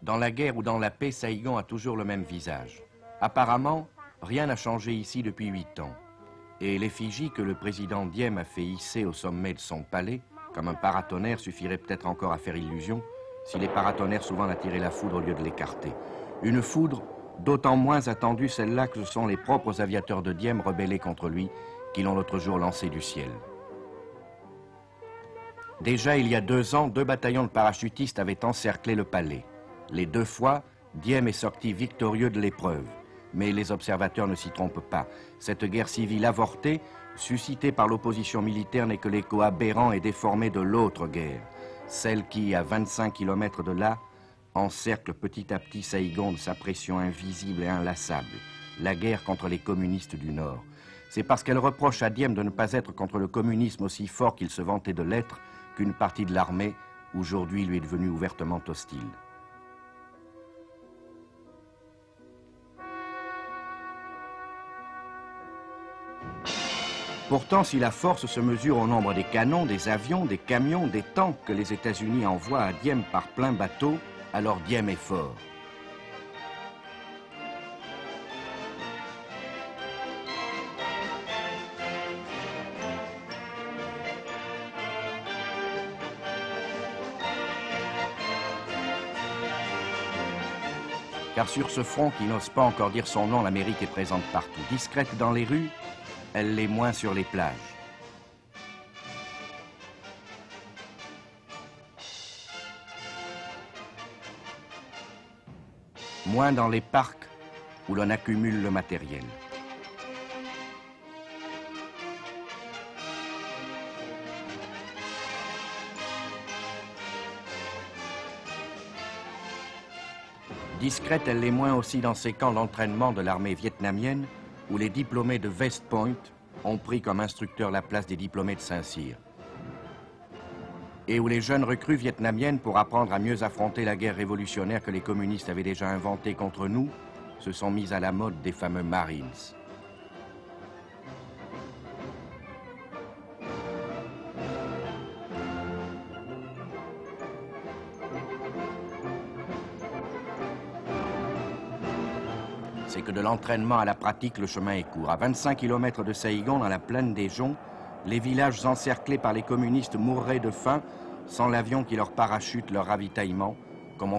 Dans la guerre ou dans la paix, Saïgon a toujours le même visage. Apparemment, rien n'a changé ici depuis 8 ans. Et l'effigie que le président Diem a fait hisser au sommet de son palais, comme un paratonnerre, suffirait peut-être encore à faire illusion, si les paratonnerres souvent attiraient la foudre au lieu de l'écarter. Une foudre d'autant moins attendue celle-là que ce sont les propres aviateurs de Diem rebellés contre lui qui l'ont l'autre jour lancé du ciel. Déjà, il y a 2 ans, 2 bataillons de parachutistes avaient encerclé le palais. Les 2 fois, Diem est sorti victorieux de l'épreuve. Mais les observateurs ne s'y trompent pas. Cette guerre civile avortée, suscitée par l'opposition militaire, n'est que l'écho aberrant et déformé de l'autre guerre. Celle qui, à 25 km de là, encercle petit à petit Saïgon de sa pression invisible et inlassable. La guerre contre les communistes du Nord. C'est parce qu'elle reproche à Diem de ne pas être contre le communisme aussi fort qu'il se vantait de l'être qu'une partie de l'armée, aujourd'hui, lui est devenue ouvertement hostile. Pourtant, si la force se mesure au nombre des canons, des avions, des camions, des tanks que les États-Unis envoient à Diem par plein bateau, alors Diem est fort. Car sur ce front qui n'ose pas encore dire son nom, l'Amérique est présente partout. Discrète dans les rues, elle l'est moins sur les plages. Moins dans les parcs où l'on accumule le matériel. Discrète, elle l'est moins aussi dans ces camps d'entraînement de l'armée vietnamienne où les diplômés de West Point ont pris comme instructeur la place des diplômés de Saint-Cyr. Et où les jeunes recrues vietnamiennes, pour apprendre à mieux affronter la guerre révolutionnaire que les communistes avaient déjà inventée contre nous, se sont mises à la mode des fameux Marines. C'est que de l'entraînement à la pratique, le chemin est court. À 25 km de Saïgon, dans la plaine des Joncs, les villages encerclés par les communistes mourraient de faim sans l'avion qui leur parachute leur ravitaillement, comme on